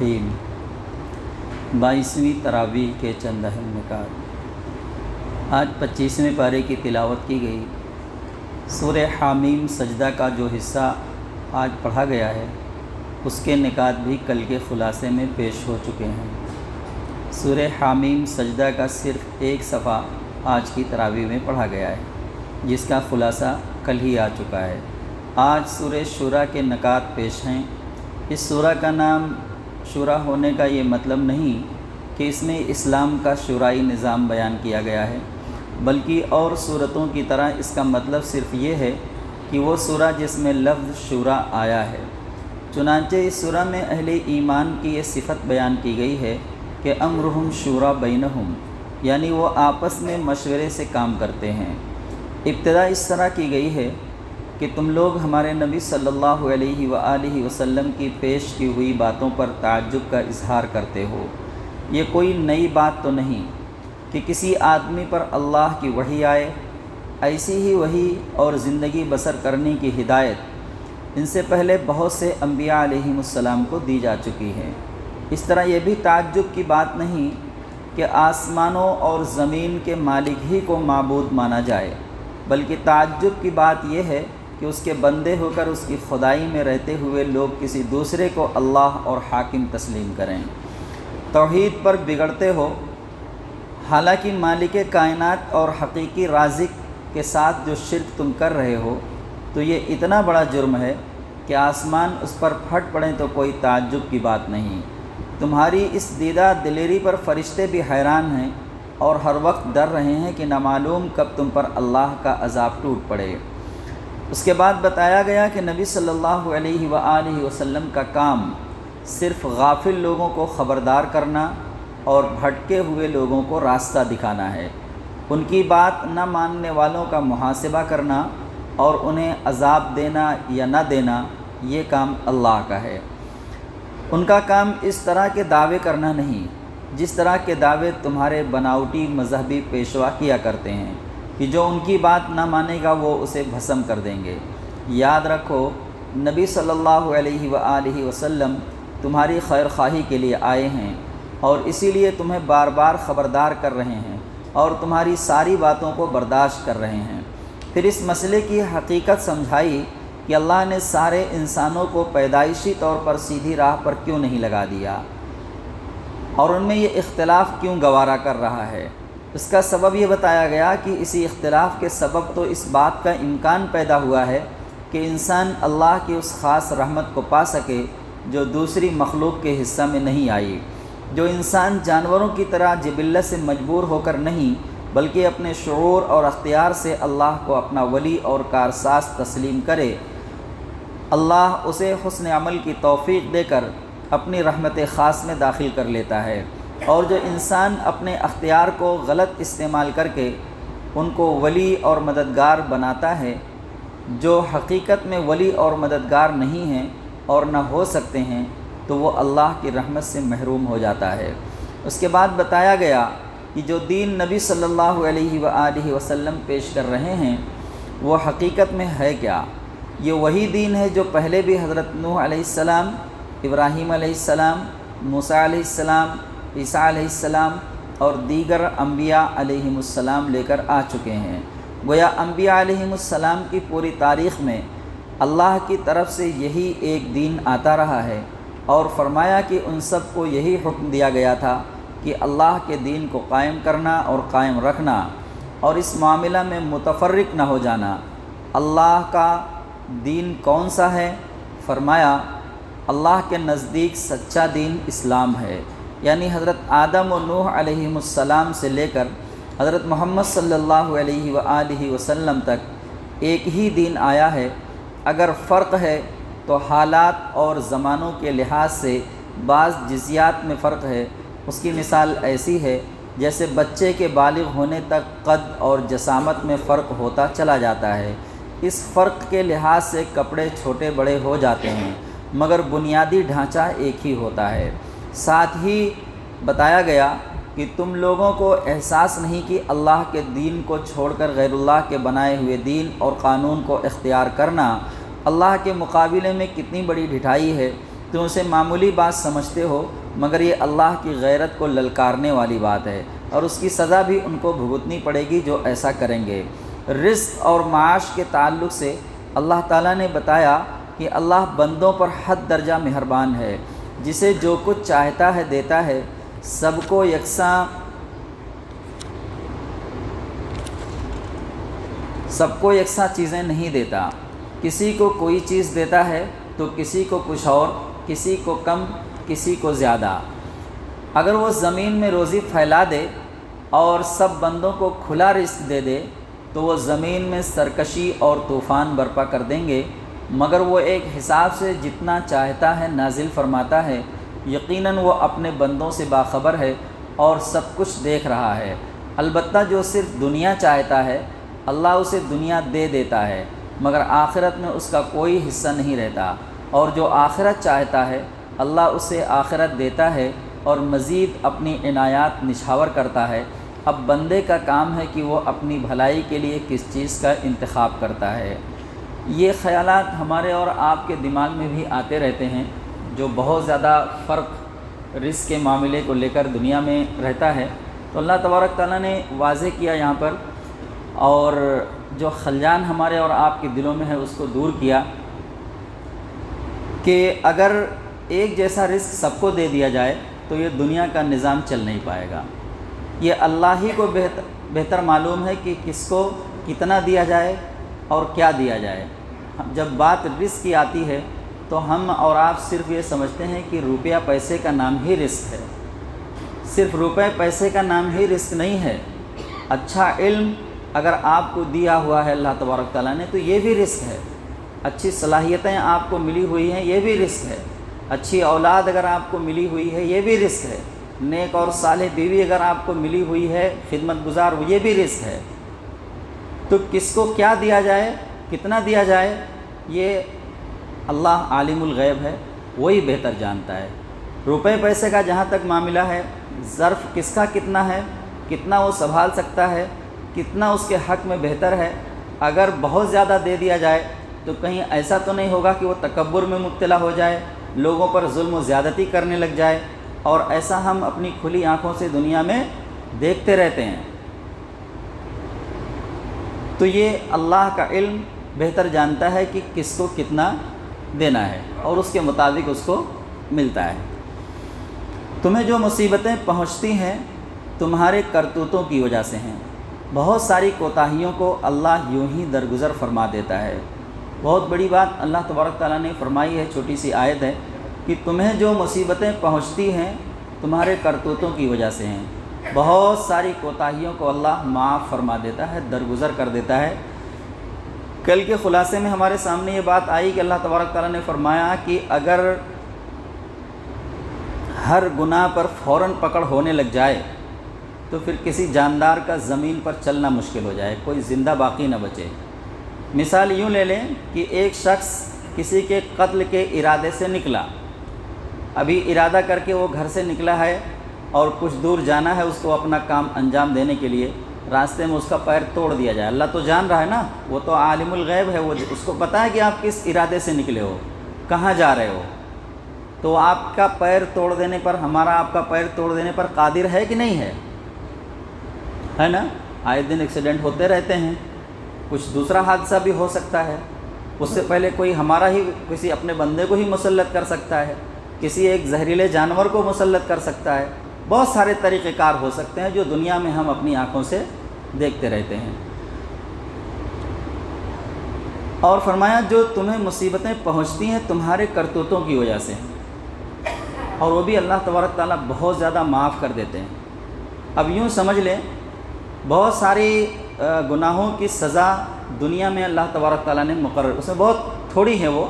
الرحیم 22ویں تراویح کے چند اہم نکات۔ آج 25ویں پارے کی تلاوت کی گئی۔ سورہ حامیم سجدہ کا جو حصہ آج پڑھا گیا ہے اس کے نکات بھی کل کے خلاصے میں پیش ہو چکے ہیں۔ سورہ حامیم سجدہ کا صرف ایک صفحہ آج کی تراویح میں پڑھا گیا ہے جس کا خلاصہ کل ہی آ چکا ہے۔ آج سورہ شورا کے نکات پیش ہیں۔ اس سورہ کا نام شورا ہونے کا یہ مطلب نہیں کہ اس میں اسلام کا شورائی نظام بیان کیا گیا ہے، بلکہ اور صورتوں کی طرح اس کا مطلب صرف یہ ہے کہ وہ سورہ جس میں لفظ شورا آیا ہے۔ چنانچہ اس سورہ میں اہل ایمان کی یہ صفت بیان کی گئی ہے کہ امرہم شورا بینہم، یعنی وہ آپس میں مشورے سے کام کرتے ہیں۔ ابتدا اس طرح کی گئی ہے کہ تم لوگ ہمارے نبی صلی اللہ علیہ وآلہ وسلم کی پیش کی ہوئی باتوں پر تعجب کا اظہار کرتے ہو۔ یہ کوئی نئی بات تو نہیں کہ کسی آدمی پر اللہ کی وحی آئے، ایسی ہی وحی اور زندگی بسر کرنے کی ہدایت ان سے پہلے بہت سے انبیاء علیہم السلام کو دی جا چکی ہے۔ اس طرح یہ بھی تعجب کی بات نہیں کہ آسمانوں اور زمین کے مالک ہی کو معبود مانا جائے، بلکہ تعجب کی بات یہ ہے کہ اس کے بندے ہو کر اس کی خدائی میں رہتے ہوئے لوگ کسی دوسرے کو اللہ اور حاکم تسلیم کریں۔ توحید پر بگڑتے ہو، حالانکہ مالک کائنات اور حقیقی رازق کے ساتھ جو شرک تم کر رہے ہو تو یہ اتنا بڑا جرم ہے کہ آسمان اس پر پھٹ پڑیں تو کوئی تعجب کی بات نہیں۔ تمہاری اس دیدہ دلیری پر فرشتے بھی حیران ہیں اور ہر وقت ڈر رہے ہیں کہ نہ معلوم کب تم پر اللہ کا عذاب ٹوٹ پڑے۔ اس کے بعد بتایا گیا کہ نبی صلی اللہ علیہ وآلہ وسلم کا کام صرف غافل لوگوں کو خبردار کرنا اور بھٹکے ہوئے لوگوں کو راستہ دکھانا ہے، ان کی بات نہ ماننے والوں کا محاسبہ کرنا اور انہیں عذاب دینا یا نہ دینا یہ کام اللہ کا ہے۔ ان کا کام اس طرح کے دعوے کرنا نہیں جس طرح کے دعوے تمہارے بناوٹی مذہبی پیشوا کیا کرتے ہیں کہ جو ان کی بات نہ مانے گا وہ اسے بھسم کر دیں گے۔ یاد رکھو نبی صلی اللہ علیہ وآلہ وسلم تمہاری خیر خواہی کے لیے آئے ہیں اور اسی لیے تمہیں بار بار خبردار کر رہے ہیں اور تمہاری ساری باتوں کو برداشت کر رہے ہیں۔ پھر اس مسئلے کی حقیقت سمجھائی کہ اللہ نے سارے انسانوں کو پیدائشی طور پر سیدھی راہ پر کیوں نہیں لگا دیا اور ان میں یہ اختلاف کیوں گوارا کر رہا ہے۔ اس کا سبب یہ بتایا گیا کہ اسی اختلاف کے سبب تو اس بات کا امکان پیدا ہوا ہے کہ انسان اللہ کی اس خاص رحمت کو پا سکے جو دوسری مخلوق کے حصہ میں نہیں آئی۔ جو انسان جانوروں کی طرح جبلت سے مجبور ہو کر نہیں بلکہ اپنے شعور اور اختیار سے اللہ کو اپنا ولی اور کارساز تسلیم کرے، اللہ اسے حسن عمل کی توفیق دے کر اپنی رحمت خاص میں داخل کر لیتا ہے، اور جو انسان اپنے اختیار کو غلط استعمال کر کے ان کو ولی اور مددگار بناتا ہے جو حقیقت میں ولی اور مددگار نہیں ہیں اور نہ ہو سکتے ہیں، تو وہ اللہ کی رحمت سے محروم ہو جاتا ہے۔ اس کے بعد بتایا گیا کہ جو دین نبی صلی اللہ علیہ وآلہ وسلم پیش کر رہے ہیں وہ حقیقت میں ہے کیا؟ یہ وہی دین ہے جو پہلے بھی حضرت نوح علیہ السلام، ابراہیم علیہ السلام، موسیٰ علیہ السلام، عیسیٰ علیہ السلام اور دیگر انبیاء علیہم السلام لے کر آ چکے ہیں۔ گویا انبیاء علیہم السلام کی پوری تاریخ میں اللہ کی طرف سے یہی ایک دین آتا رہا ہے اور فرمایا کہ ان سب کو یہی حکم دیا گیا تھا کہ اللہ کے دین کو قائم کرنا اور قائم رکھنا اور اس معاملہ میں متفرق نہ ہو جانا۔ اللہ کا دین کون سا ہے؟ فرمایا اللہ کے نزدیک سچا دین اسلام ہے، یعنی حضرت آدم و نوح علیہم السلام سے لے کر حضرت محمد صلی اللہ علیہ وآلہ وسلم تک ایک ہی دین آیا ہے۔ اگر فرق ہے تو حالات اور زمانوں کے لحاظ سے بعض جزیات میں فرق ہے۔ اس کی مثال ایسی ہے جیسے بچے کے بالغ ہونے تک قد اور جسامت میں فرق ہوتا چلا جاتا ہے۔ اس فرق کے لحاظ سے کپڑے چھوٹے بڑے ہو جاتے ہیں مگر بنیادی ڈھانچہ ایک ہی ہوتا ہے۔ ساتھ ہی بتایا گیا کہ تم لوگوں کو احساس نہیں کہ اللہ کے دین کو چھوڑ کر غیر اللہ کے بنائے ہوئے دین اور قانون کو اختیار کرنا اللہ کے مقابلے میں کتنی بڑی ڈھٹائی ہے تم اسے معمولی بات سمجھتے ہو، مگر یہ اللہ کی غیرت کو للکارنے والی بات ہے، اور اس کی سزا بھی ان کو بھگتنی پڑے گی جو ایسا کریں گے۔ رزق اور معاش کے تعلق سے اللہ تعالیٰ نے بتایا کہ اللہ بندوں پر حد درجہ مہربان ہے، جسے جو کچھ چاہتا ہے دیتا ہے، سب کو یکساں چیزیں نہیں دیتا، کسی کو کوئی چیز دیتا ہے تو کسی کو کچھ اور، کسی کو کم، کسی کو زیادہ۔ اگر وہ زمین میں روزی پھیلا دے اور سب بندوں کو کھلا رزق دے دے تو وہ زمین میں سرکشی اور طوفان برپا کر دیں گے، مگر وہ ایک حساب سے جتنا چاہتا ہے نازل فرماتا ہے، یقیناً وہ اپنے بندوں سے باخبر ہے اور سب کچھ دیکھ رہا ہے۔ البتہ جو صرف دنیا چاہتا ہے اللہ اسے دنیا دے دیتا ہے، مگر آخرت میں اس کا کوئی حصہ نہیں رہتا، اور جو آخرت چاہتا ہے اللہ اسے آخرت دیتا ہے اور مزید اپنی عنایات نچھاور کرتا ہے۔ اب بندے کا کام ہے کہ وہ اپنی بھلائی کے لیے کس چیز کا انتخاب کرتا ہے۔ یہ خیالات ہمارے اور آپ کے دماغ میں بھی آتے رہتے ہیں، جو بہت زیادہ فرق رزق کے معاملے کو لے کر دنیا میں رہتا ہے۔ تو اللہ تبارک تعالیٰ نے واضح کیا یہاں پر، اور جو خلیان ہمارے اور آپ کے دلوں میں ہے اس کو دور کیا کہ اگر ایک جیسا رزق سب کو دے دیا جائے تو یہ دنیا کا نظام چل نہیں پائے گا۔ یہ اللہ ہی کو بہتر معلوم ہے کہ کس کو کتنا دیا جائے اور کیا دیا جائے۔ جب بات رزق کی آتی ہے تو ہم اور آپ صرف یہ سمجھتے ہیں کہ روپیہ پیسے کا نام ہی رزق ہے۔ صرف روپے پیسے کا نام ہی رزق نہیں ہے۔ اچھا علم اگر آپ کو دیا ہوا ہے اللہ تبارک تعالیٰ نے تو یہ بھی رزق ہے۔ اچھی صلاحیتیں آپ کو ملی ہوئی ہیں، یہ بھی رزق ہے۔ اچھی اولاد اگر آپ کو ملی ہوئی ہے یہ بھی رزق ہے۔ نیک اور صالح بیوی اگر آپ کو ملی ہوئی ہے، خدمت گزار، یہ بھی رزق ہے۔ تو کس کو کیا دیا جائے، کتنا دیا جائے، یہ اللہ عالم الغیب ہے، وہی بہتر جانتا ہے۔ روپے پیسے کا جہاں تک معاملہ ہے، ظرف کس کا کتنا ہے، کتنا وہ سنبھال سکتا ہے، کتنا اس کے حق میں بہتر ہے۔ اگر بہت زیادہ دے دیا جائے تو کہیں ایسا تو نہیں ہوگا کہ وہ تکبر میں مبتلا ہو جائے، لوگوں پر ظلم و زیادتی کرنے لگ جائے، اور ایسا ہم اپنی کھلی آنکھوں سے دنیا میں دیکھتے رہتے ہیں۔ تو یہ اللہ کا علم بہتر جانتا ہے کہ کس کو کتنا دینا ہے، اور اس کے مطابق اس کو ملتا ہے۔ تمہیں جو مصیبتیں پہنچتی ہیں تمہارے کرتوتوں کی وجہ سے ہیں۔ بہت ساری کوتاہیوں کو اللہ یوں ہی درگزر فرما دیتا ہے۔ بہت بڑی بات اللہ تبارک تعالیٰ نے فرمائی ہے، چھوٹی سی آیت ہے کہ تمہیں جو مصیبتیں پہنچتی ہیں تمہارے کرتوتوں کی وجہ سے ہیں۔ بہت ساری کوتاہیوں کو اللہ معاف فرما دیتا ہے، درگزر کر دیتا ہے۔ کل کے خلاصے میں ہمارے سامنے یہ بات آئی کہ اللہ تبارک تعالیٰ نے فرمایا کہ اگر ہر گناہ پر فوراً پکڑ ہونے لگ جائے تو پھر کسی جاندار کا زمین پر چلنا مشکل ہو جائے، کوئی زندہ باقی نہ بچے۔ مثال یوں لے لیں کہ ایک شخص کسی کے قتل کے ارادے سے نکلا، ابھی ارادہ کر کے وہ گھر سے نکلا ہے اور کچھ دور جانا ہے اس کو اپنا کام انجام دینے کے لیے، راستے میں اس کا پیر توڑ دیا جائے۔ اللہ تو جان رہا ہے نا، وہ تو عالم الغیب ہے، وہ اس کو پتہ ہے کہ آپ کس ارادے سے نکلے ہو، کہاں جا رہے ہو۔ تو آپ کا پیر توڑ دینے پر، ہمارا آپ کا پیر توڑ دینے پر قادر ہے کہ نہیں ہے نا؟ آئے دن ایکسیڈنٹ ہوتے رہتے ہیں، کچھ دوسرا حادثہ بھی ہو سکتا ہے، اس سے پہلے کوئی ہمارا ہی کسی اپنے بندے کو ہی مسلط کر سکتا ہے، کسی ایک زہریلے جانور کو مسلط کر سکتا ہے۔ بہت سارے طریقہ کار ہو سکتے ہیں جو دنیا میں ہم اپنی آنکھوں سے دیکھتے رہتے ہیں۔ اور فرمایا جو تمہیں مصیبتیں پہنچتی ہیں تمہارے کرتوتوں کی وجہ سے، اور وہ بھی اللہ تبارک تعالیٰ بہت زیادہ معاف کر دیتے ہیں۔ اب یوں سمجھ لیں، بہت ساری گناہوں کی سزا دنیا میں اللہ تبارک تعالیٰ نے مقرر، اس میں بہت تھوڑی ہیں وہ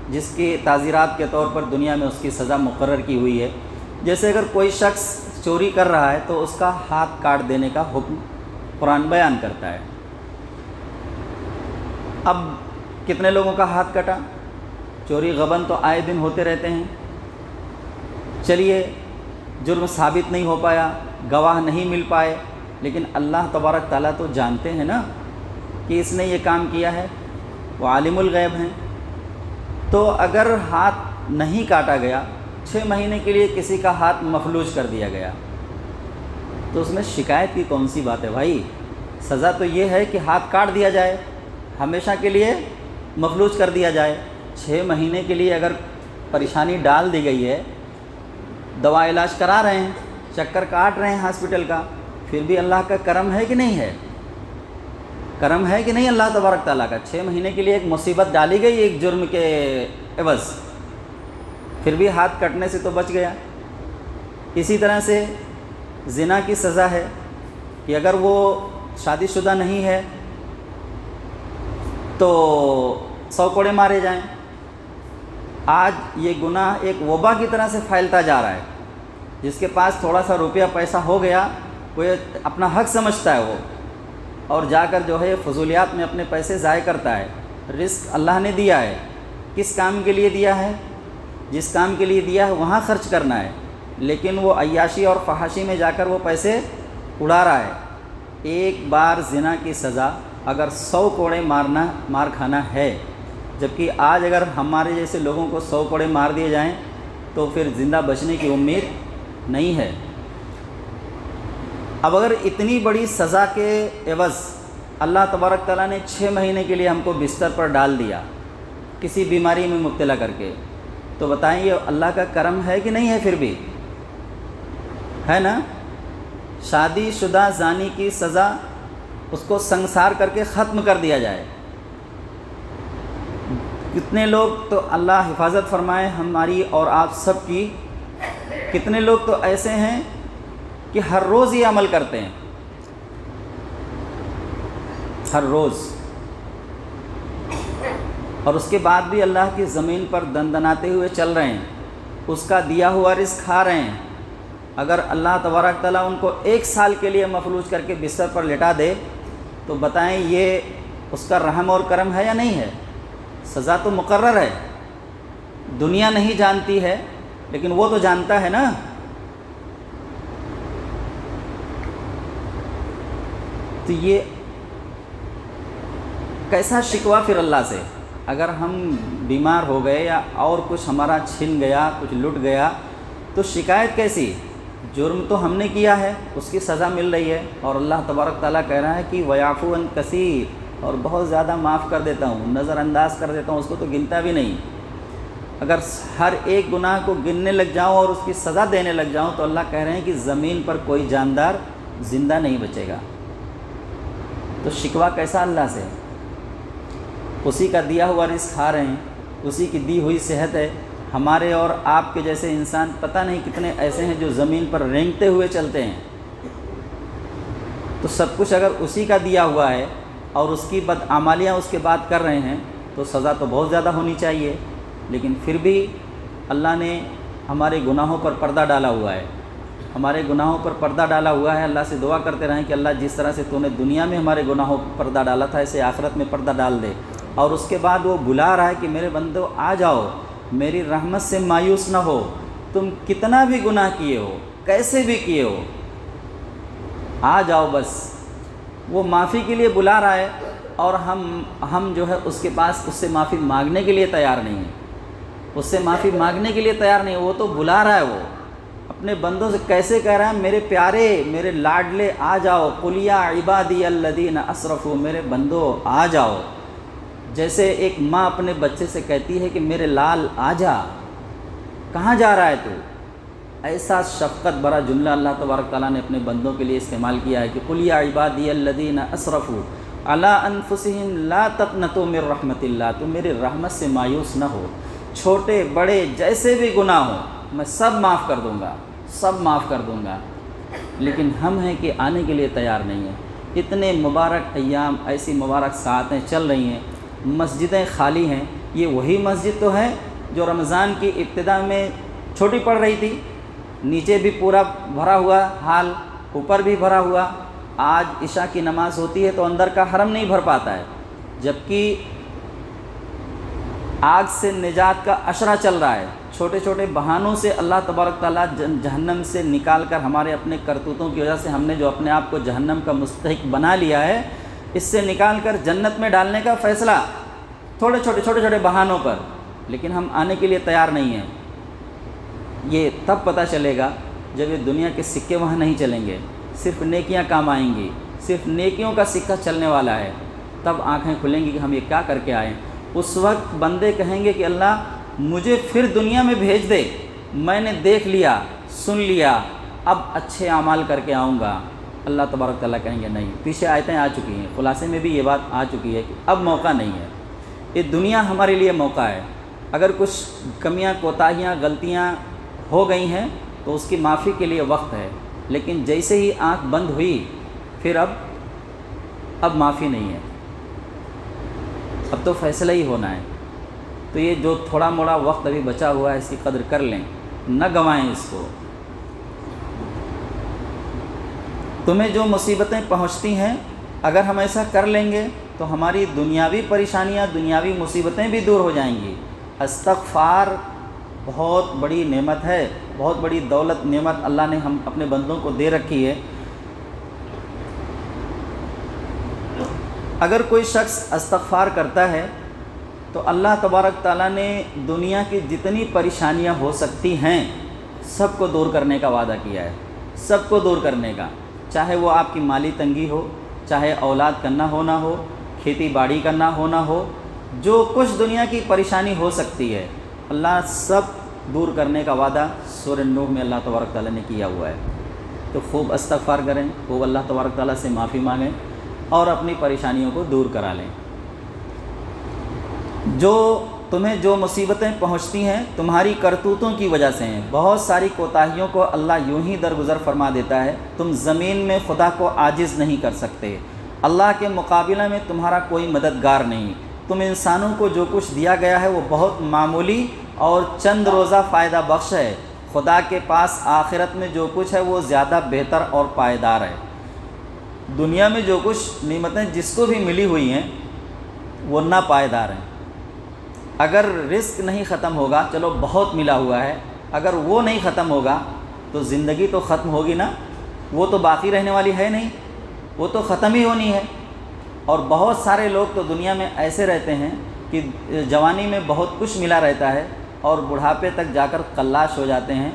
جس کی تعزیرات کے طور پر دنیا میں اس کی سزا مقرر کی ہوئی ہے۔ جیسے اگر کوئی شخص چوری کر رہا ہے تو اس کا ہاتھ کاٹ دینے کا حکم قرآن بیان کرتا ہے۔ اب کتنے لوگوں کا ہاتھ کٹا؟ چوری غبن تو آئے دن ہوتے رہتے ہیں۔ چلیے جرم ثابت نہیں ہو پایا، گواہ نہیں مل پائے، لیکن اللہ تبارک تعالیٰ تو جانتے ہیں نا کہ اس نے یہ کام کیا ہے، وہ عالم الغیب ہیں۔ تو اگر ہاتھ نہیں کاٹا گیا، 6 مہینے کے لیے کسی کا ہاتھ مفلوج کر دیا گیا، تو اس میں شکایت کی کون سی بات ہے بھائی؟ سزا تو یہ ہے کہ ہاتھ کاٹ دیا جائے، ہمیشہ کے لیے مفلوج کر دیا جائے۔ 6 مہینے کے لیے اگر پریشانی ڈال دی گئی ہے، دوا علاج کرا رہے ہیں، چکر کاٹ رہے ہیں ہاسپٹل کا، پھر بھی اللہ کا کرم ہے کہ نہیں ہے؟ کرم ہے کہ نہیں اللہ تبارک تعالیٰ کا؟ 6 مہینے کے لیے ایک مصیبت ڈالی گئی ایک جرم کے عوض، پھر بھی ہاتھ کٹنے سے تو بچ گیا۔ اسی طرح سے زنا کی سزا ہے کہ اگر وہ شادی شدہ نہیں ہے تو 100 کوڑے مارے جائیں۔ آج یہ گناہ ایک وبا کی طرح سے پھیلتا جا رہا ہے، جس کے پاس تھوڑا سا روپیہ پیسہ ہو گیا، وہ اپنا حق سمجھتا ہے وہ، اور جا کر جو ہے فضولیات میں اپنے پیسے ضائع کرتا ہے۔ رزق اللہ نے دیا ہے، کس کام کے لیے دیا ہے؟ جس کام کے لیے دیا ہے وہاں خرچ کرنا ہے، لیکن وہ عیاشی اور فحاشی میں جا کر وہ پیسے اڑا رہا ہے۔ ایک بار زنا کی سزا اگر 100 کوڑے مار کھانا ہے، جبکہ آج اگر ہمارے جیسے لوگوں کو 100 کوڑے مار دیے جائیں تو پھر زندہ بچنے کی امید نہیں ہے۔ اب اگر اتنی بڑی سزا کے عوض اللہ تبارک تعالیٰ نے 6 مہینے کے لیے ہم کو بستر پر ڈال دیا کسی بیماری میں مبتلا کر کے، تو بتائیں یہ اللہ کا کرم ہے کہ نہیں ہے؟ پھر بھی ہے نا؟ شادی شدہ زانی کی سزا اس کو سنسار کر کے ختم کر دیا جائے۔ کتنے لوگ تو اللہ حفاظت فرمائے ہماری اور آپ سب کی، کتنے لوگ تو ایسے ہیں کہ ہر روز یہ عمل کرتے ہیں، ہر روز، اور اس کے بعد بھی اللہ کی زمین پر دندناتے ہوئے چل رہے ہیں، اس کا دیا ہوا رزق کھا رہے ہیں۔ اگر اللہ تبارک تعالیٰ ان کو 1 سال کے لیے مفلوج کر کے بستر پر لٹا دے تو بتائیں یہ اس کا رحم اور کرم ہے یا نہیں ہے؟ سزا تو مقرر ہے، دنیا نہیں جانتی ہے لیکن وہ تو جانتا ہے نا۔ تو یہ کیسا شکوہ پھر اللہ سے؟ اگر ہم بیمار ہو گئے یا اور کچھ ہمارا چھن گیا، کچھ لٹ گیا، تو شکایت کیسی؟ جرم تو ہم نے کیا ہے، اس کی سزا مل رہی ہے، اور اللہ تبارک تعالیٰ کہہ رہا ہے کہ وَيَعْفُو عَنْ كَثِيرٍ، اور بہت زیادہ معاف کر دیتا ہوں، نظر انداز کر دیتا ہوں، اس کو تو گنتا بھی نہیں۔ اگر ہر ایک گناہ کو گننے لگ جاؤں اور اس کی سزا دینے لگ جاؤں تو اللہ کہہ رہے ہیں کہ زمین پر کوئی جاندار زندہ نہیں بچے گا۔ تو شکوہ کیسا اللہ سے؟ اسی کا دیا ہوا رزق کھا رہے ہیں، اسی کی دی ہوئی صحت ہے۔ ہمارے اور آپ کے جیسے انسان پتہ نہیں کتنے ایسے ہیں جو زمین پر رینگتے ہوئے چلتے ہیں۔ تو سب کچھ اگر اسی کا دیا ہوا ہے اور اس کی بدعمالیاں اس کے بعد کر رہے ہیں تو سزا تو بہت زیادہ ہونی چاہیے، لیکن پھر بھی اللہ نے ہمارے گناہوں پر پردہ ڈالا ہوا ہے، ہمارے گناہوں پر پردہ ڈالا ہوا ہے۔ اللہ سے دعا کرتے رہیں کہ اللہ جس طرح سے تو نے دنیا میں ہمارے گناہوں پر پردہ ڈالا تھا اسے آخرت میں پردہ ڈال دے۔ اور اس کے بعد وہ بلا رہا ہے کہ میرے بندو آ جاؤ، میری رحمت سے مایوس نہ ہو، تم کتنا بھی گناہ کیے ہو، کیسے بھی کیے ہو، آ جاؤ بس۔ وہ معافی کے لیے بلا رہا ہے اور ہم جو ہے اس کے پاس اس سے معافی مانگنے کے لیے تیار نہیں ہیں، اس سے معافی مانگنے کے لیے تیار نہیں۔ وہ تو بلا رہا ہے، وہ اپنے بندوں سے کیسے کہہ رہا ہے میرے پیارے، میرے لاڈلے آ جاؤ، قُلْ يَا عِبَادِيَ الَّذِينَ أَسْرَفُوا، میرے بندو آ جاؤ۔ جیسے ایک ماں اپنے بچے سے کہتی ہے کہ میرے لال آ جا، کہاں جا رہا ہے تو؟ ایسا شفقت بھرا جملہ اللہ تبارک تعالیٰ نے اپنے بندوں کے لیے استعمال کیا ہے کہ قُلْ يَا عِبَادِيَ الَّذِينَ أَسْرَفُوا عَلَىٰ أَنفُسِهِمْ لَا تَقْنَطُوا مِن رَحْمَةِ اللَّهِ، تم میری رحمت سے مایوس نہ ہو، چھوٹے بڑے جیسے بھی گناہ ہوں میں سب معاف کر دوں گا، سب معاف کر دوں گا۔ لیکن ہم ہیں کہ آنے کے لیے تیار نہیں ہیں۔ اتنے مبارک ایام، ایسی مبارک ساعتیں چل رہی ہیں، مسجدیں خالی ہیں۔ یہ وہی مسجد تو ہے جو رمضان کی ابتدا میں چھوٹی پڑ رہی تھی، نیچے بھی پورا بھرا ہوا حال، اوپر بھی بھرا ہوا۔ آج عشاء کی نماز ہوتی ہے تو اندر کا حرم نہیں بھر پاتا ہے، جبکہ آگ سے نجات کا اشرہ چل رہا ہے۔ چھوٹے چھوٹے بہانوں سے اللہ تبارک تعالیٰ جہنم سے نکال کر، ہمارے اپنے کرتوتوں کی وجہ سے ہم نے جو اپنے آپ کو جہنم کا مستحق بنا لیا ہے، اس سے نکال کر جنت میں ڈالنے کا فیصلہ چھوٹے چھوٹے بہانوں پر۔ لیکن ہم آنے کے لیے تیار نہیں ہیں۔ یہ تب پتہ چلے گا جب یہ دنیا کے سکے وہاں نہیں چلیں گے، صرف نیکیاں کام آئیں گی، صرف نیکیوں کا سکہ چلنے والا ہے، تب آنکھیں کھلیں گی کہ ہم یہ کیا کر کے آئے۔ اس وقت بندے کہیں گے کہ اللہ مجھے پھر دنیا میں بھیج دے، میں نے دیکھ لیا، سن لیا، اب اچھے اعمال کر کے آؤں گا۔ اللہ تبارک تعالیٰ کہیں گے نہیں، پیچھے آیتیں آ چکی ہیں، خلاصے میں بھی یہ بات آ چکی ہے کہ اب موقع نہیں ہے، یہ دنیا ہمارے لیے موقع ہے۔ اگر کچھ کمیاں، کوتاہیاں، غلطیاں ہو گئی ہیں تو اس کی معافی کے لیے وقت ہے، لیکن جیسے ہی آنکھ بند ہوئی پھر اب معافی نہیں ہے، اب تو فیصلہ ہی ہونا ہے۔ تو یہ جو تھوڑا موڑا وقت ابھی بچا ہوا ہے اس کی قدر کر لیں، نہ گنوائیں اس کو۔ تمہیں جو مصیبتیں پہنچتی ہیں اگر ہم ایسا کر لیں گے تو ہماری دنیاوی پریشانیاں، دنیاوی مصیبتیں بھی دور ہو جائیں گی۔ استغفار بہت بڑی نعمت ہے، بہت بڑی دولت، نعمت اللہ نے ہم اپنے بندوں کو دے رکھی ہے۔ اگر کوئی شخص استغفار کرتا ہے تو اللہ تبارک تعالیٰ نے دنیا کی جتنی پریشانیاں ہو سکتی ہیں سب کو دور کرنے کا وعدہ کیا ہے، سب کو دور کرنے کا، چاہے وہ آپ کی مالی تنگی ہو، چاہے اولاد کرنا ہونا ہو، کھیتی باڑی کرنا ہونا ہو، جو کچھ دنیا کی پریشانی ہو سکتی ہے اللہ سب دور کرنے کا وعدہ سورہ نوح میں اللہ تبارک تعالیٰ نے کیا ہوا ہے۔ تو خوب استغفار کریں، خوب اللہ تبارک تعالیٰ سے معافی مانگیں اور اپنی پریشانیوں کو دور کرا لیں۔ تمہیں جو مصیبتیں پہنچتی ہیں تمہاری کرتوتوں کی وجہ سے ہیں۔ بہت ساری کوتاہیوں کو اللہ یوں ہی درگزر فرما دیتا ہے۔ تم زمین میں خدا کو عاجز نہیں کر سکتے، اللہ کے مقابلہ میں تمہارا کوئی مددگار نہیں۔ تم انسانوں کو جو کچھ دیا گیا ہے وہ بہت معمولی اور چند روزہ فائدہ بخش ہے، خدا کے پاس آخرت میں جو کچھ ہے وہ زیادہ بہتر اور پائیدار ہے۔ دنیا میں جو کچھ نعمتیں جس کو بھی ملی ہوئی ہیں وہ نہ پائیدار ہیں۔ اگر رزق نہیں ختم ہوگا، چلو بہت ملا ہوا ہے، اگر وہ نہیں ختم ہوگا تو زندگی تو ختم ہوگی نا، وہ تو باقی رہنے والی ہے نہیں، وہ تو ختم ہی ہونی ہے۔ اور بہت سارے لوگ تو دنیا میں ایسے رہتے ہیں کہ جوانی میں بہت کچھ ملا رہتا ہے اور بڑھاپے تک جا کر قلاش ہو جاتے ہیں،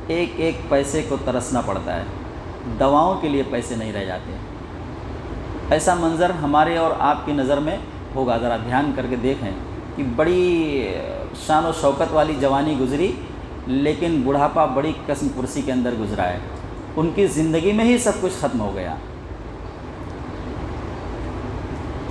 ایک ایک پیسے کو ترسنا پڑتا ہے، دواؤں کے لیے پیسے نہیں رہ جاتے۔ ایسا منظر ہمارے اور آپ کی نظر میں ہوگا، ذرا دھیان کر کے دیکھیں کہ بڑی شان و شوکت والی جوانی گزری لیکن بڑھاپا بڑی قسم کرسی کے اندر گزرا ہے، ان کی زندگی میں ہی سب کچھ ختم ہو گیا۔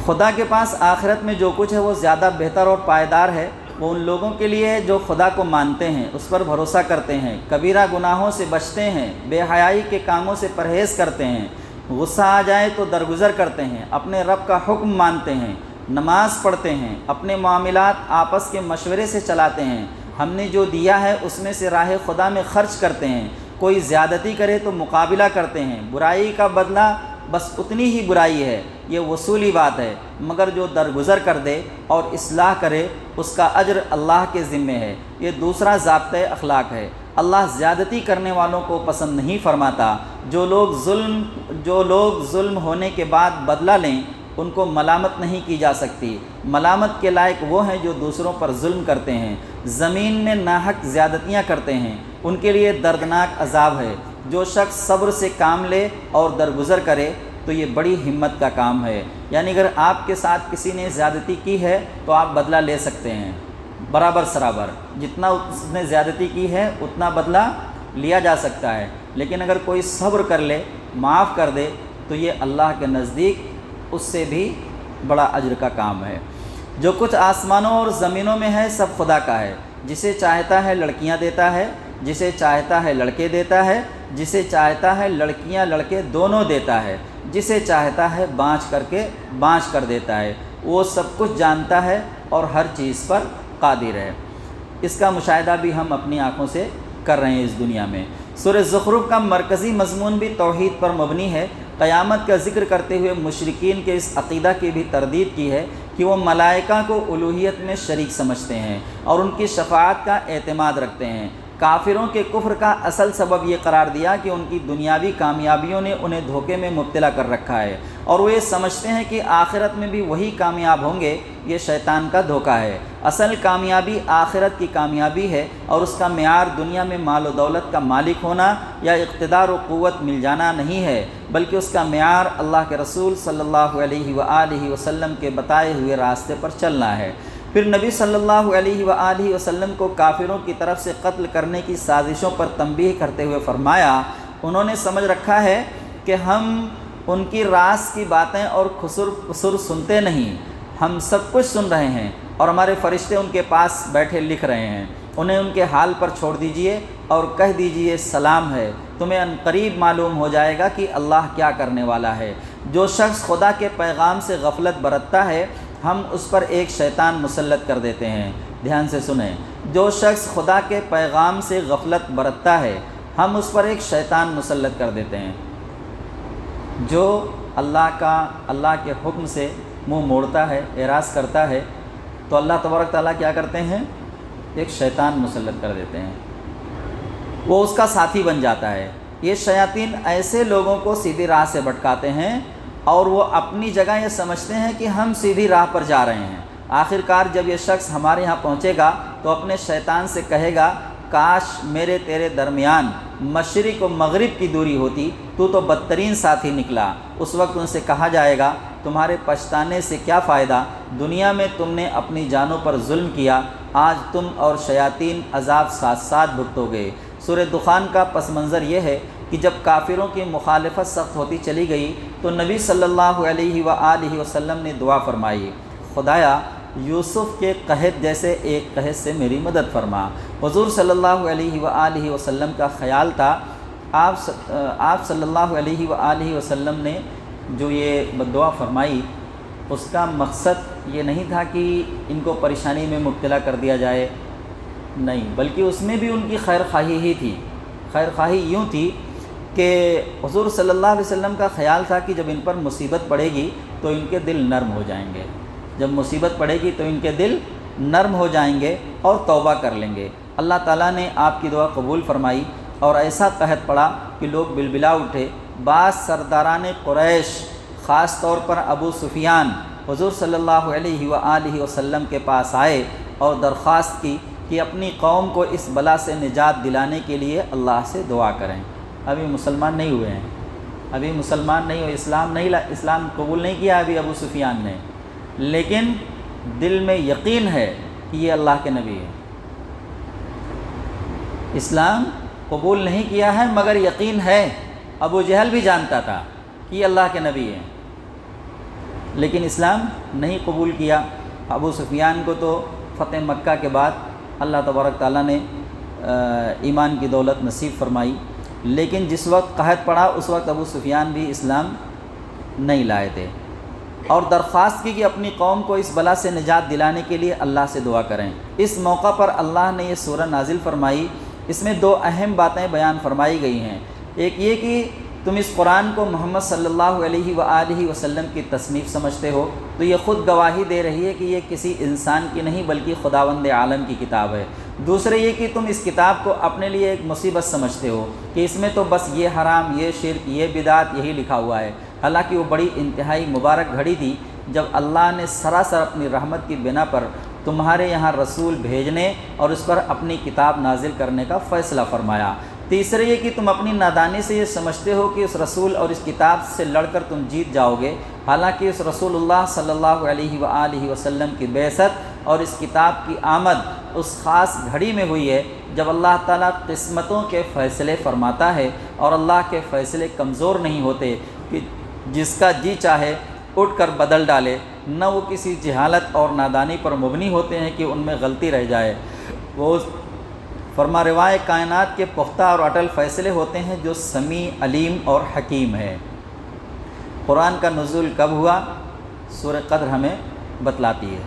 خدا کے پاس آخرت میں جو کچھ ہے وہ زیادہ بہتر اور پائیدار ہے۔ وہ ان لوگوں کے لیے ہے جو خدا کو مانتے ہیں، اس پر بھروسہ کرتے ہیں، کبیرہ گناہوں سے بچتے ہیں، بے حیائی کے کاموں سے پرہیز کرتے ہیں، غصہ آ جائے تو درگزر کرتے ہیں، اپنے رب کا حکم مانتے ہیں، نماز پڑھتے ہیں، اپنے معاملات آپس کے مشورے سے چلاتے ہیں، ہم نے جو دیا ہے اس میں سے راہ خدا میں خرچ کرتے ہیں، کوئی زیادتی کرے تو مقابلہ کرتے ہیں، برائی کا بدلہ بس اتنی ہی برائی ہے، یہ وصولی بات ہے، مگر جو درگزر کر دے اور اصلاح کرے اس کا اجر اللہ کے ذمے ہے۔ یہ دوسرا ضابطۂ اخلاق ہے۔ اللہ زیادتی کرنے والوں کو پسند نہیں فرماتا۔ جو لوگ ظلم ہونے کے بعد بدلہ لیں ان کو ملامت نہیں کی جا سکتی۔ ملامت کے لائق وہ ہیں جو دوسروں پر ظلم کرتے ہیں، زمین میں ناحق زیادتیاں کرتے ہیں، ان کے لیے دردناک عذاب ہے۔ جو شخص صبر سے کام لے اور درگزر کرے تو یہ بڑی ہمت کا کام ہے۔ یعنی اگر آپ کے ساتھ کسی نے زیادتی کی ہے تو آپ بدلہ لے سکتے ہیں، برابر سرابر، جتنا اس نے زیادتی کی ہے اتنا بدلہ لیا جا سکتا ہے۔ لیکن اگر کوئی صبر کر لے، معاف کر دے تو یہ اللہ کے نزدیک اس سے بھی بڑا اجر کا کام ہے۔ جو کچھ آسمانوں اور زمینوں میں ہے سب خدا کا ہے، جسے چاہتا ہے لڑکیاں دیتا ہے، جسے چاہتا ہے لڑکے دیتا ہے، جسے چاہتا ہے لڑکیاں لڑکے دونوں دیتا ہے، جسے چاہتا ہے بانچ کر دیتا ہے۔ وہ سب کچھ جانتا ہے اور ہر چیز پر قادر ہے۔ اس کا مشاہدہ بھی ہم اپنی آنکھوں سے کر رہے ہیں اس دنیا میں۔ سورہ زخرف کا مرکزی مضمون بھی توحید پر مبنی ہے۔ قیامت کا ذکر کرتے ہوئے مشرکین کے اس عقیدہ کی بھی تردید کی ہے کہ وہ ملائکہ کو الوہیت میں شریک سمجھتے ہیں اور ان کی شفاعت کا اعتماد رکھتے ہیں۔ کافروں کے کفر کا اصل سبب یہ قرار دیا کہ ان کی دنیاوی کامیابیوں نے انہیں دھوکے میں مبتلا کر رکھا ہے، اور وہ یہ سمجھتے ہیں کہ آخرت میں بھی وہی کامیاب ہوں گے۔ یہ شیطان کا دھوکہ ہے۔ اصل کامیابی آخرت کی کامیابی ہے، اور اس کا معیار دنیا میں مال و دولت کا مالک ہونا یا اقتدار و قوت مل جانا نہیں ہے، بلکہ اس کا معیار اللہ کے رسول صلی اللہ علیہ وآلہ وسلم کے بتائے ہوئے راستے پر چلنا ہے۔ پھر نبی صلی اللہ علیہ وآلہ وسلم کو کافروں کی طرف سے قتل کرنے کی سازشوں پر تنبیہ کرتے ہوئے فرمایا، انہوں نے سمجھ رکھا ہے کہ ہم ان کی راز کی باتیں اور قصور سنتے نہیں، ہم سب کچھ سن رہے ہیں، اور ہمارے فرشتے ان کے پاس بیٹھے لکھ رہے ہیں۔ انہیں ان کے حال پر چھوڑ دیجئے اور کہہ دیجئے سلام ہے، تمہیں عنقریب معلوم ہو جائے گا کہ اللہ کیا کرنے والا ہے۔ جو شخص خدا کے پیغام سے غفلت برتتا ہے، ہم اس پر ایک شیطان مسلط کر دیتے ہیں۔ دھیان سے سنیں، جو شخص خدا کے پیغام سے غفلت برتتا ہے، ہم اس پر ایک شیطان مسلط کر دیتے ہیں۔ جو اللہ کے حکم سے منہ موڑتا ہے، اعراض کرتا ہے، تو اللہ تبارک تعالیٰ کیا کرتے ہیں؟ ایک شیطان مسلط کر دیتے ہیں، وہ اس کا ساتھی بن جاتا ہے۔ یہ شیاطین ایسے لوگوں کو سیدھی راہ سے بھٹکاتے ہیں، اور وہ اپنی جگہ یہ سمجھتے ہیں کہ ہم سیدھی راہ پر جا رہے ہیں۔ آخر کار جب یہ شخص ہمارے یہاں پہنچے گا تو اپنے شیطان سے کہے گا، کاش میرے تیرے درمیان مشرق و مغرب کی دوری ہوتی، تو بدترین ساتھی نکلا۔ اس وقت ان سے کہا جائے گا، تمہارے پچھتانے سے کیا فائدہ؟ دنیا میں تم نے اپنی جانوں پر ظلم کیا، آج تم اور شیاطین عذاب ساتھ ساتھ بھگتو گے۔ سورہ دخان کا پس منظر یہ ہے کہ جب کافروں کی مخالفت سخت ہوتی چلی گئی تو نبی صلی اللہ علیہ وآلہ وسلم نے دعا فرمائی، خدایا یوسف کے قحط جیسے ایک قحط سے میری مدد فرما۔ حضور صلی اللہ علیہ وآلہ وسلم کا خیال تھا، آپ صلی اللہ علیہ وآلہ وسلم نے جو یہ دعا فرمائی، اس کا مقصد یہ نہیں تھا کہ ان کو پریشانی میں مبتلا کر دیا جائے، نہیں، بلکہ اس میں بھی ان کی خیر خواہی ہی تھی۔ خیر خواہی یوں تھی کہ حضور صلی اللہ علیہ وسلم کا خیال تھا کہ جب ان پر مصیبت پڑے گی تو ان کے دل نرم ہو جائیں گے، جب مصیبت پڑے گی تو ان کے دل نرم ہو جائیں گے اور توبہ کر لیں گے۔ اللہ تعالیٰ نے آپ کی دعا قبول فرمائی، اور ایسا قحط پڑا کہ لوگ بلبلا اٹھے۔ بعض سرداران قریش، خاص طور پر ابو سفیان، حضور صلی اللہ علیہ وآلہ وسلم کے پاس آئے اور درخواست کی کہ اپنی قوم کو اس بلا سے نجات دلانے کے لیے اللہ سے دعا کریں۔ ابھی مسلمان نہیں ہوئے ہیں، ابھی مسلمان نہیں ہوئے، اسلام قبول نہیں کیا ابھی ابو سفیان نے، لیکن دل میں یقین ہے کہ یہ اللہ کے نبی ہے۔ اسلام قبول نہیں کیا ہے مگر یقین ہے۔ ابو جہل بھی جانتا تھا کہ یہ اللہ کے نبی ہیں، لیکن اسلام نہیں قبول کیا۔ ابو سفیان کو تو فتح مکہ کے بعد اللہ تبارک تعالیٰ نے ایمان کی دولت نصیب فرمائی، لیکن جس وقت قحط پڑا اس وقت ابو سفیان بھی اسلام نہیں لائے تھے، اور درخواست کی کہ اپنی قوم کو اس بلا سے نجات دلانے کے لیے اللہ سے دعا کریں۔ اس موقع پر اللہ نے یہ سورہ نازل فرمائی۔ اس میں دو اہم باتیں بیان فرمائی گئی ہیں۔ ایک یہ کہ تم اس قرآن کو محمد صلی اللہ علیہ وآلہ وسلم کی تصنیف سمجھتے ہو، تو یہ خود گواہی دے رہی ہے کہ یہ کسی انسان کی نہیں بلکہ خداوند عالم کی کتاب ہے۔ دوسرے یہ کہ تم اس کتاب کو اپنے لیے ایک مصیبت سمجھتے ہو کہ اس میں تو بس یہ حرام، یہ شرک، یہ بدعت یہی لکھا ہوا ہے، حالانکہ وہ بڑی انتہائی مبارک گھڑی تھی جب اللہ نے سراسر اپنی رحمت کی بنا پر تمہارے یہاں رسول بھیجنے اور اس پر اپنی کتاب نازل کرنے کا فیصلہ فرمایا۔ تیسرے یہ کہ تم اپنی نادانی سے یہ سمجھتے ہو کہ اس رسول اور اس کتاب سے لڑ کر تم جیت جاؤ گے، حالانکہ اس رسول اللہ صلی اللہ علیہ وآلہ وسلم کی بعثت اور اس کتاب کی آمد اس خاص گھڑی میں ہوئی ہے جب اللہ تعالیٰ قسمتوں کے فیصلے فرماتا ہے، اور اللہ کے فیصلے کمزور نہیں ہوتے کہ جس کا جی چاہے اٹھ کر بدل ڈالے، نہ وہ کسی جہالت اور نادانی پر مبنی ہوتے ہیں کہ ان میں غلطی رہ جائے۔ وہ فرما روائے کائنات کے پختہ اور اٹل فیصلے ہوتے ہیں جو سمیع، علیم اور حکیم ہے۔ قرآن کا نزول کب ہوا؟ سورہ قدر ہمیں بتلاتی ہے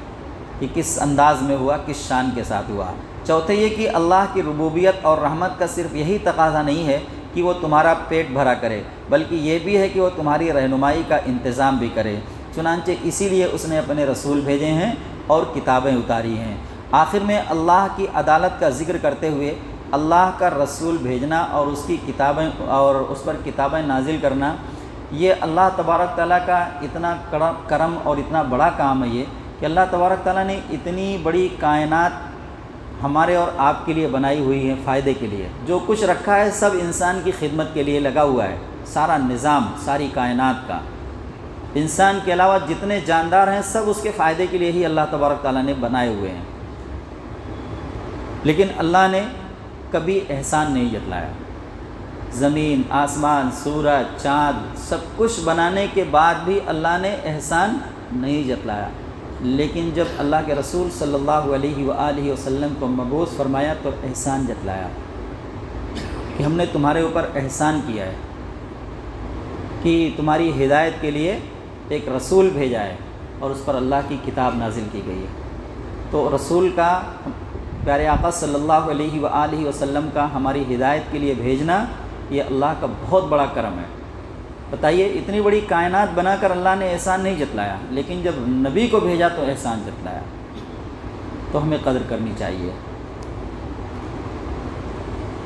کہ کس انداز میں ہوا، کس شان کے ساتھ ہوا۔ چوتھے یہ کہ اللہ کی ربوبیت اور رحمت کا صرف یہی تقاضا نہیں ہے کہ وہ تمہارا پیٹ بھرا کرے، بلکہ یہ بھی ہے کہ وہ تمہاری رہنمائی کا انتظام بھی کرے۔ چنانچہ اسی لیے اس نے اپنے رسول بھیجے ہیں اور کتابیں اتاری ہیں۔ آخر میں اللہ کی عدالت کا ذکر کرتے ہوئے اللہ کا رسول بھیجنا اور اس کی کتابیں اور اس پر کتابیں نازل کرنا، یہ اللہ تبارک تعالیٰ کا اتنا کرم اور اتنا بڑا کام ہے یہ کہ اللہ تبارک تعالیٰ نے اتنی بڑی کائنات ہمارے اور آپ کے لیے بنائی ہوئی ہے، فائدے کے لیے۔ جو کچھ رکھا ہے سب انسان کی خدمت کے لیے لگا ہوا ہے، سارا نظام ساری کائنات کا، انسان کے علاوہ جتنے جاندار ہیں سب اس کے فائدے کے لیے ہی اللہ تبارک تعالیٰ نے بنائے ہوئے ہیں۔ لیکن اللہ نے کبھی احسان نہیں جتلایا۔ زمین، آسمان، سورج، چاند سب کچھ بنانے کے بعد بھی اللہ نے احسان نہیں جتلایا، لیکن جب اللہ کے رسول صلی اللہ علیہ وآلہ وسلم کو مبعوث فرمایا تو احسان جتلایا کہ ہم نے تمہارے اوپر احسان کیا ہے کہ تمہاری ہدایت کے لیے ایک رسول بھیجا ہے اور اس پر اللہ کی کتاب نازل کی گئی ہے۔ تو رسول کا، پیارے آقا صلی اللہ علیہ وآلہ وسلم کا ہماری ہدایت کے لیے بھیجنا یہ اللہ کا بہت بڑا کرم ہے۔ بتائیے، اتنی بڑی کائنات بنا کر اللہ نے احسان نہیں جتلایا، لیکن جب نبی کو بھیجا تو احسان جتلایا۔ تو ہمیں قدر کرنی چاہیے۔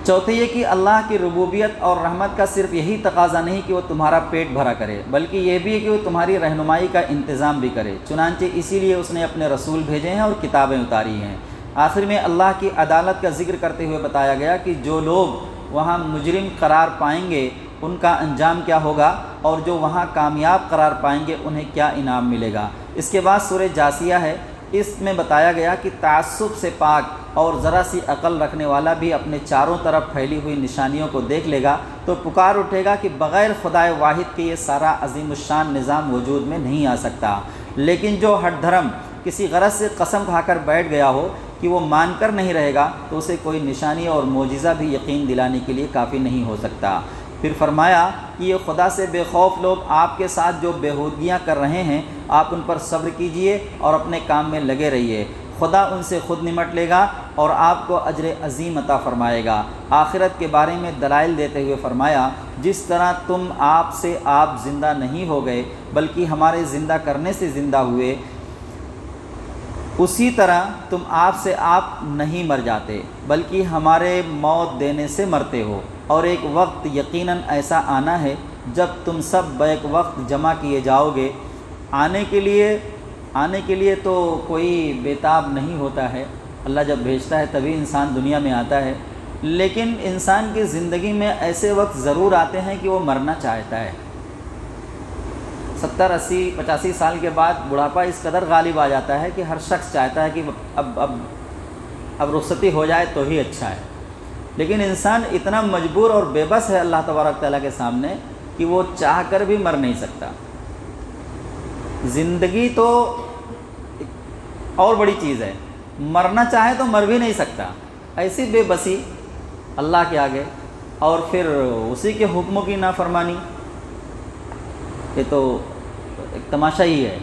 چوتھے یہ کہ اللہ کی ربوبیت اور رحمت کا صرف یہی تقاضا نہیں کہ وہ تمہارا پیٹ بھرا کرے، بلکہ یہ بھی ہے کہ وہ تمہاری رہنمائی کا انتظام بھی کرے۔ چنانچہ اسی لیے اس نے اپنے رسول بھیجے ہیں اور کتابیں اتاری ہیں۔ آخر میں اللہ کی عدالت کا ذکر کرتے ہوئے بتایا گیا کہ جو لوگ وہاں مجرم قرار پائیں گے ان کا انجام کیا ہوگا، اور جو وہاں کامیاب قرار پائیں گے انہیں کیا انعام ملے گا۔ اس کے بعد سورہ جاثیہ ہے، اس میں بتایا گیا کہ تعصب سے پاک اور ذرا سی عقل رکھنے والا بھی اپنے چاروں طرف پھیلی ہوئی نشانیوں کو دیکھ لے گا تو پکار اٹھے گا کہ بغیر خدائے واحد کے یہ سارا عظیم الشان نظام وجود میں نہیں آ سکتا۔ لیکن جو ہٹ دھرم کسی غرض سے قسم کھا کر بیٹھ گیا ہو کہ وہ مان کر نہیں رہے گا تو اسے کوئی نشانی اور معجزہ بھی یقین دلانے کے لیے کافی نہیں ہو سکتا۔ پھر فرمایا کہ یہ خدا سے بے خوف لوگ آپ کے ساتھ جو بےہودگیاں کر رہے ہیں آپ ان پر صبر کیجئے اور اپنے کام میں لگے رہیے، خدا ان سے خود نمٹ لے گا اور آپ کو اجر عظیم عطا فرمائے گا۔ آخرت کے بارے میں دلائل دیتے ہوئے فرمایا، جس طرح تم آپ سے آپ زندہ نہیں ہو گئے بلکہ ہمارے زندہ کرنے سے زندہ ہوئے، اسی طرح تم آپ سے آپ نہیں مر جاتے بلکہ ہمارے موت دینے سے مرتے ہو، اور ایک وقت یقیناً ایسا آنا ہے جب تم سب بیک وقت جمع کیے جاؤ گے۔ آنے کے لیے تو کوئی بیتاب نہیں ہوتا ہے، اللہ جب بھیجتا ہے تبھی انسان دنیا میں آتا ہے، لیکن انسان کی زندگی میں ایسے وقت ضرور آتے ہیں کہ وہ مرنا چاہتا ہے۔ 70، 80، 85 سال کے بعد بڑھاپا اس قدر غالب آ جاتا ہے کہ ہر شخص چاہتا ہے کہ اب رخصتی ہو جائے تو ہی اچھا ہے، لیکن انسان اتنا مجبور اور بے بس ہے اللہ تبارک تعالیٰ کے سامنے کہ وہ چاہ کر بھی مر نہیں سکتا۔ زندگی تو اور بڑی چیز ہے، مرنا چاہے تو مر بھی نہیں سکتا، ایسی بے بسی اللہ کے آگے، اور پھر اسی کے حکموں کی نافرمانی، یہ تو ایک تماشا ہی ہے۔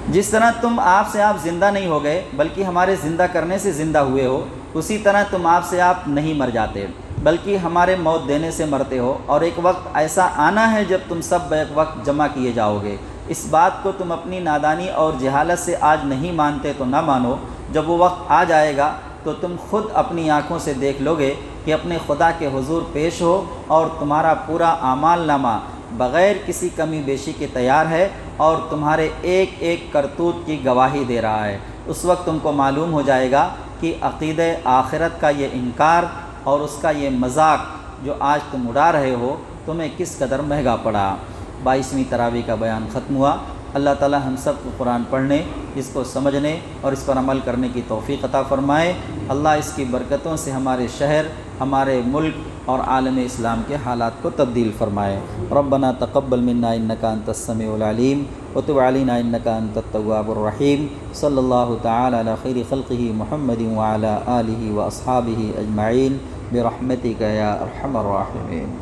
جس طرح تم آپ سے آپ زندہ نہیں ہو گئے بلکہ ہمارے زندہ کرنے سے زندہ ہوئے ہو، اسی طرح تم آپ سے آپ نہیں مر جاتے بلکہ ہمارے موت دینے سے مرتے ہو، اور ایک وقت ایسا آنا ہے جب تم سب بیک وقت جمع کیے جاؤ گے۔ اس بات کو تم اپنی نادانی اور جہالت سے آج نہیں مانتے تو نہ مانو، جب وہ وقت آ جائے گا تو تم خود اپنی آنکھوں سے دیکھ لو گے کہ اپنے خدا کے حضور پیش ہو اور تمہارا پورا اعمال نامہ بغیر کسی کمی بیشی کے تیار ہے اور تمہارے ایک ایک کرتوت کی گواہی دے رہا ہے۔ اس وقت تم کو معلوم ہو جائے گا کہ عقیدہ آخرت کا یہ انکار اور اس کا یہ مذاق جو آج تم اڑا رہے ہو تمہیں کس قدر مہنگا پڑا۔ 22ویں تراویح کا بیان ختم ہوا۔ اللہ تعالی ہم سب کو قرآن پڑھنے، اس کو سمجھنے اور اس پر عمل کرنے کی توفیق عطا فرمائے۔ اللہ اس کی برکتوں سے ہمارے شہر، ہمارے ملک اور عالم اسلام کے حالات کو تبدیل فرمائے۔ ربنا تقبل منا انک انت السمیع العلیم وتب علینا انک انت التواب الرحیم۔ صلی اللہ تعالی علی خیر خلقہ محمد وعلی آلہ واصحابہ اجمعین برحمتک یا ارحم الراحمین۔